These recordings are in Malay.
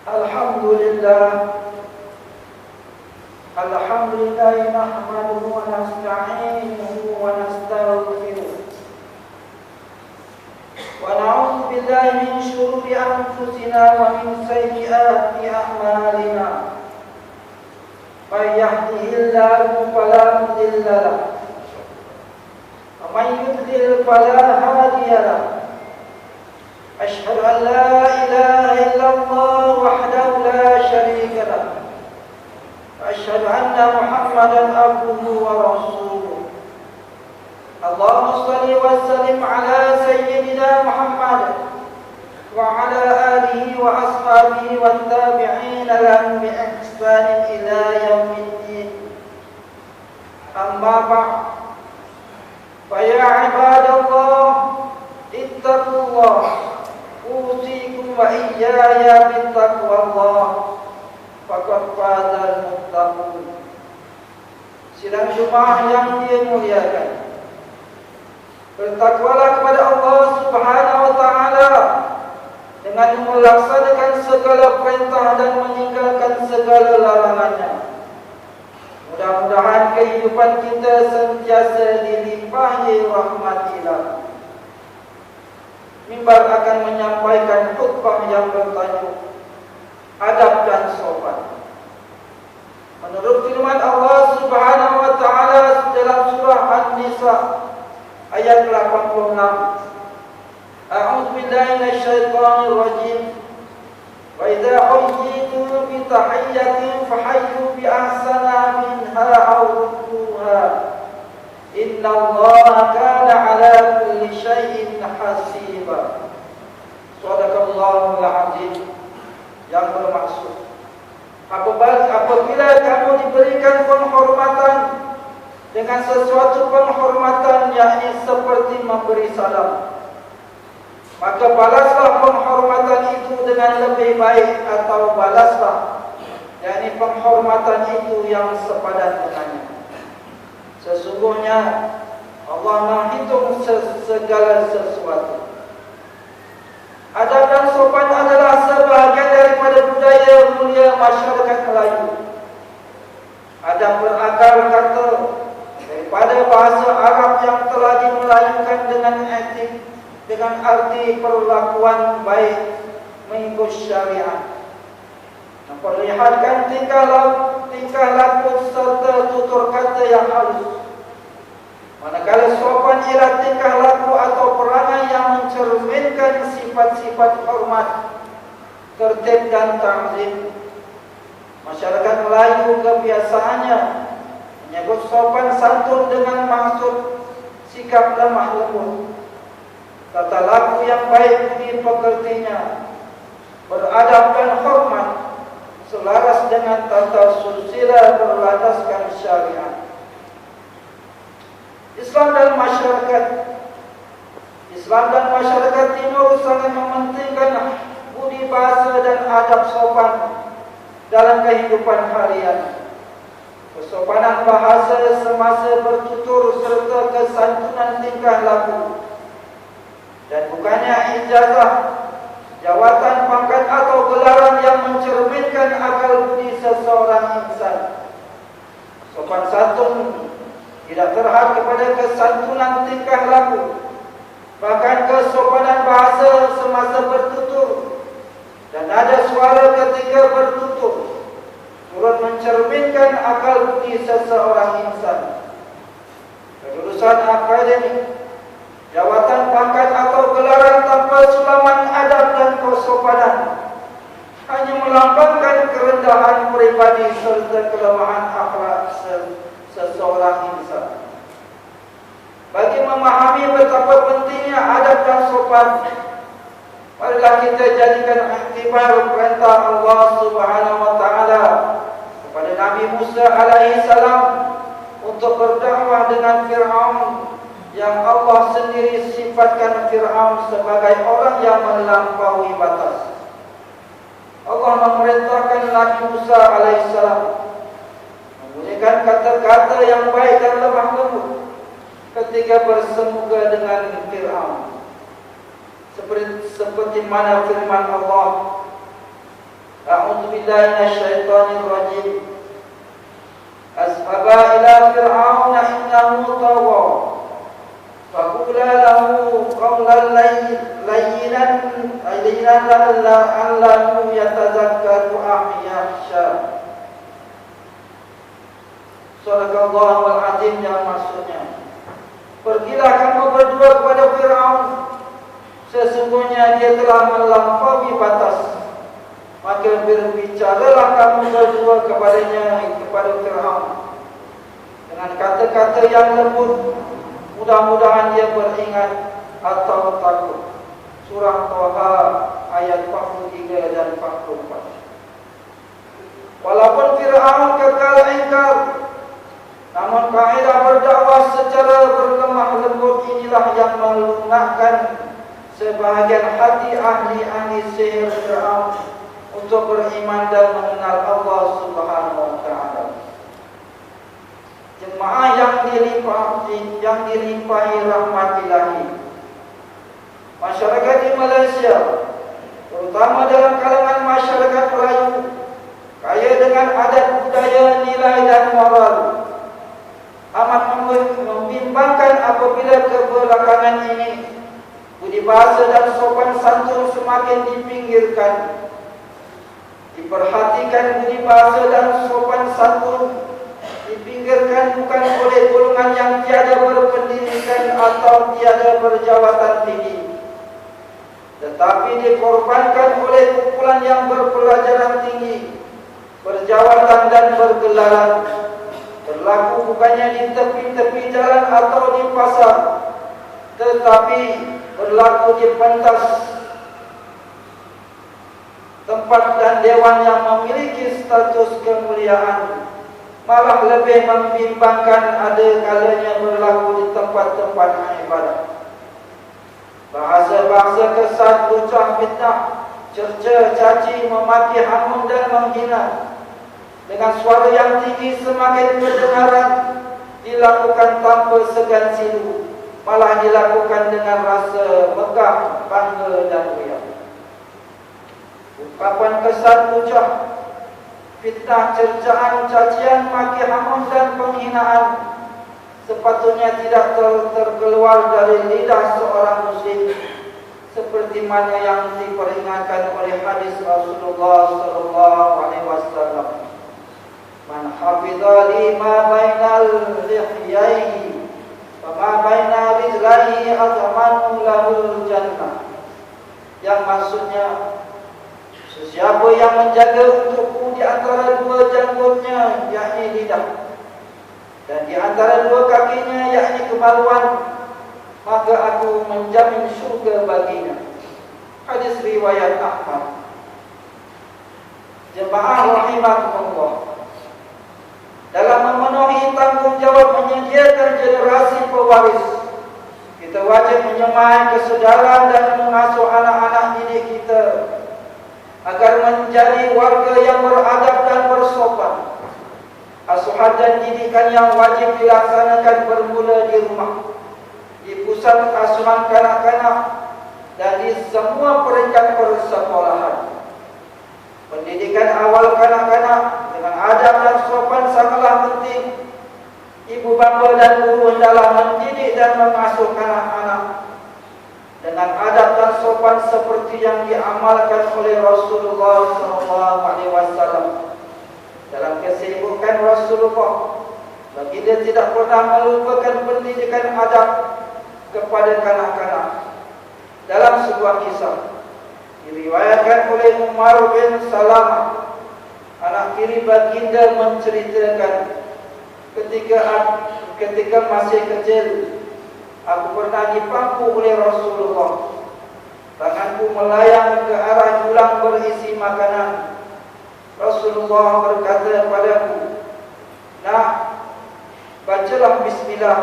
Alhamdulillah nahmaduhu wa nasta'inuhu wa nastaghfiruh wa na'udzu billahi min shururi anfusina wa min sayyiati a'malina. May yahdihillahu fala mudilla lahu wa may yudlil fala hadiya lahu. أشهد أن لا إله إلا الله وحده لا شريك له وأشهد أن محمدا عبده ورسوله. اللهم صل وسلم على سيدنا محمد وعلى آله وأصحابه والتابعين لهم بإحسان إلى يوم الدين. أما بعد فيا عباد الله اتقوا الله أوصيكم وإياي بتقوى الله فقد فاز المتقون. Sidang Jumat yang dimuliakan, bertakwalah kepada Allah Subhanahu wa taala dengan melaksanakan segala perintah dan meninggalkan segala larangannya. Mudah-mudahan kehidupan kita sentiasa dilimpahi rahmat Ilahi. Mimbar akan menyampaikan khutbah yang bertajuk adab dan sopan. Menurut firman Allah Subhanahu wa taala dalam surah An-Nisa ayat 86, A'udzu billahi minasyaitonir rajim. Wa idza huyyitum bi tahiyyatin fahayyu bi ahsana minha aw rudduha. Inna Allah kana ala kulli syai'in hasiba. Shadaqallahul azim. Yang bermaksud, apabila kamu diberikan penghormatan dengan sesuatu penghormatan, yakni seperti memberi salam, maka balaslah penghormatan itu dengan lebih baik, atau balaslah yakni penghormatan itu yang sepadan dengannya. Sesungguhnya Allah menghitung segala sesuatu. Adab dan sopan adalah sebahagian daripada budaya mulia masyarakat Melayu. Adab berakar kata daripada bahasa Arab yang telah dimelayukan dengan etik, dengan arti perlakuan baik mengikut syariat, memperlihatkan tingkah laku serta tutur kata yang halus. Manakala sopan ialah tingkah laku atau perangai yang mencerminkan sifat-sifat hormat, tertib dan ta'zim. Masyarakat Melayu kebiasaannya menyebut sopan santun dengan maksud sikap lemah lembut, tata laku yang baik budi pekertinya, beradab dan hormat selaras dengan tata susila berlandaskan syariat. Islam dan masyarakat Timur sangat mementingkan budi bahasa dan adab sopan dalam kehidupan harian. Kesopanan bahasa semasa bertutur serta kesantunan tingkah laku, dan bukannya ijazah, jawatan, pangkat atau gelaran yang mencerminkan akal budi seseorang insan. Sopan santun tidak terhad kepada kesantunan tingkah laku, bahkan kesopanan bahasa semasa bertutur dan nada suara ketika bertutur turut mencerminkan akal budi seseorang insan. Kelulusan akademik, jawatan, pangkat atau gelaran tanpa sulaman adab dan kesopanan hanya melambangkan kerendahan pribadi serta kelemahan akhlak seseorang insan. Bagi memahami betapa pentingnya adab dan sopan, marilah kita jadikan iktibar perintah Allah Subhanahu wa taala kepada Nabi Musa alaihi salam untuk berdakwah dengan Fir'aun, yang Allah sendiri sifatkan Fir'aun sebagai orang yang melampaui batas. Allah memerintahkan Nabi Musa alaihi salam menggunakan kata-kata yang baik dan lemah lembut ketika bersemuga dengan Fir'aun, seperti mana firman Allah, billahi minasyaitonir rajim. Asbaba ila fir'auna innahu tagha. Faqula lahu qawlan layyinan la'allahu yatazakkaru aw yakhsha. Shadaqallahul azim, yang maksudnya, pergilah kamu berdua kepada Fir'aun, sesungguhnya dia telah melampaui batas. Maka berbicaralah kamu berdua kepadanya, kepada Fir'aun, dengan kata-kata yang lembut. Mudah-mudahan dia beringat atau takut. Surah Taha ayat 43 dan 44. Walaupun Fir'aun kekal ingkar, namun kaedah berdakwah secara berlemah lembut inilah yang melunakkan sebahagian hati ahli sihir Fir'aun untuk beriman dan mengenal Allah Subhanahu wa Ta'ala. Jemaah yang dilimpahi rahmat ilahi, masyarakat di Malaysia, terutama dalam kalangan masyarakat Melayu, kaya dengan adat budaya, nilai dan moral, amat membimbangkan apabila kebelakangan ini budi bahasa dan sopan santun semakin dipinggirkan. Diperhatikan budi bahasa dan sopan santun dipinggirkan bukan oleh golongan yang tiada berpendidikan atau tiada berjawatan tinggi, tetapi dikorbankan oleh kumpulan yang berpelajaran tinggi, berjawatan dan bergelaran. Berlaku bukannya di tepi-tepi jalan atau di pasar, tetapi berlaku di pentas, tempat dan dewan yang memiliki status kemuliaan. Malah lebih membimbangkan ada kalanya berlaku di tempat-tempat ibadah. Bahasa-bahasa kesat, lucah, fitnah, cerca, caci, memaki, hamun dan menghina dengan suara yang tinggi semakin kedengaran, dilakukan tanpa segan silu, malah dilakukan dengan rasa megah, bangga dan riang. Ungkapan kesat, lucah, fitnah, cercaan, cacian, maki, hamun dan penghinaan sepatutnya tidak terkeluar dari lidah seorang muslim, seperti mana yang diperingatkan oleh hadis Rasulullah SAW. Man hafidha lima bainal lihyaihi wa ma baina rijlaihi adhamanu lahul jannah. Yang maksudnya, sesiapa yang menjaga untukku di antara dua janggutnya, yakni lidah, dan di antara dua kakinya, yakni kemaluan, maka aku menjamin syurga baginya. Hadis riwayat Ahmad. Jemaah rahimakumullah, dalam memenuhi tanggungjawab menyediakan generasi pewaris, kita wajib menyemai kesedaran dan mengasuh anak-anak didik kita agar menjadi warga yang beradab dan bersopan. Asuhan dan didikan yang wajib dilaksanakan bermula di rumah, di pusat asuhan kanak-kanak, dan di semua peringkat persekolahan. Pendidikan awal kanak-kanak dengan adab dan sopan sangatlah penting. Ibu bapa dan guru hendaklah mendidik dan mengasuh kanak-kanak dengan adab dan sopan seperti yang diamalkan oleh Rasulullah SAW. Dalam kesibukan Rasulullah, baginda tidak pernah melupakan pendidikan adab kepada kanak-kanak. Dalam sebuah kisah diriwayatkan oleh Umar bin Salamah, anak tiri baginda, menceritakan, ketika masih kecil, aku pernah dipangku oleh Rasulullah. Tanganku melayang ke arah julang berisi makanan. Rasulullah berkata padaku, "Nak, bacalah bismillah,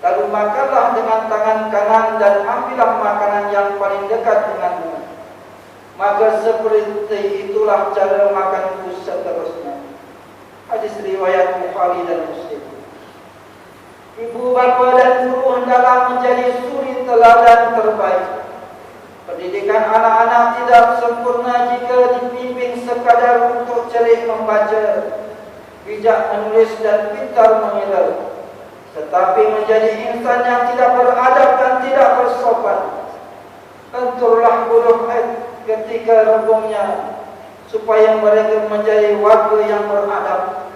lalu makanlah dengan tangan kanan dan ambillah makanan yang paling dekat denganmu. Maka seperti itulah cara makanku seterusnya." Hadis riwayat Bukhari dan Muslim. Ibu bapa dan guru hendaklah menjadi suri teladan terbaik. Pendidikan anak-anak tidak sempurna jika dibimbing sekadar untuk celik membaca, bijak menulis dan pintar mengira, tetapi menjadi insan yang tidak beradab dan tidak bersopan. Lenturlah huruf ketika rebungnya, supaya mereka menjadi warga yang beradab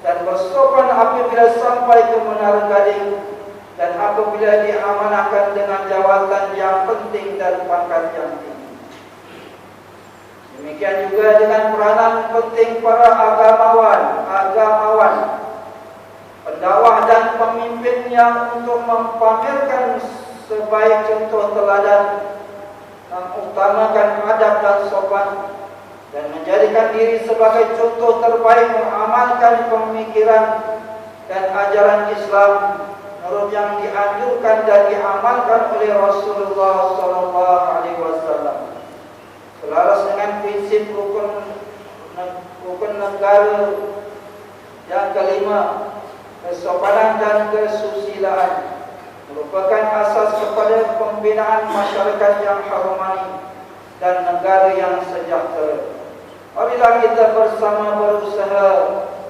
dan bersopan apabila sampai ke Menara Gading dan apabila diamanahkan dengan jawatan yang penting dan pangkat yang tinggi. Demikian juga dengan peranan penting para agamawan, pendakwah dan pemimpin yang untuk memamerkan sebaik contoh teladan, mengutamakan adab dan sopan, dan menjadikan diri sebagai contoh terbaik mengamalkan pemikiran dan ajaran Islam menurut yang dianjurkan dan diamalkan oleh Rasulullah SAW. Selaras dengan prinsip rukun negara yang kelima, kesopanan dan kesusilaan merupakan asas kepada pembinaan masyarakat yang harmoni dan negara yang sejahtera. Marilah kita bersama berusaha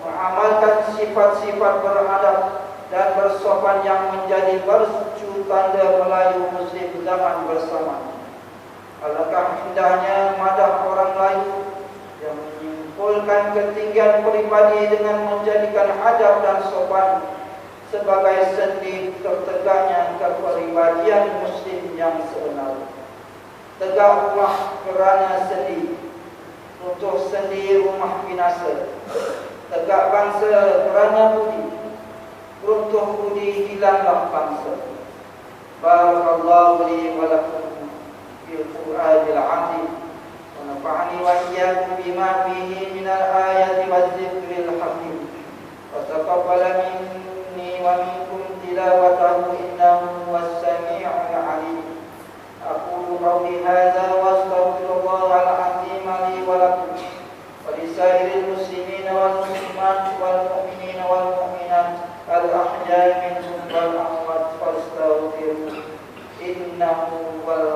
mengamalkan sifat-sifat beradab dan bersopan yang menjadi bercu tanda Melayu Muslim zaman bersama. Alangkah indahnya madah orang lain yang menyimpulkan ketinggian pribadi dengan menjadikan adab dan sopan sebagai sendi tertegaknya kepribadian Muslim yang sebenar. Tegak rumah kerana sendi, runtuh sendi rumah binasa. Tegak bangsa kerana budi, runtuh budi hilanglah bangsa. Barakallahu li wa lakum fil Qur'anil 'azim wa nafa'ani wa iyyakum bima fihi minal ayati wadh-dhikril hakim. Wa taqabbala minni wa minkum tilawatahu innahu was-sami'ul 'alim. Aqulu qawli hadza wa astaghfirullahal 'azim li wa lakum wa lisairil muslimina wal muslimat wal mu'minina wal mu'minat al-ahya'i minhum wal amwat fastaghfiruhu innahu huwal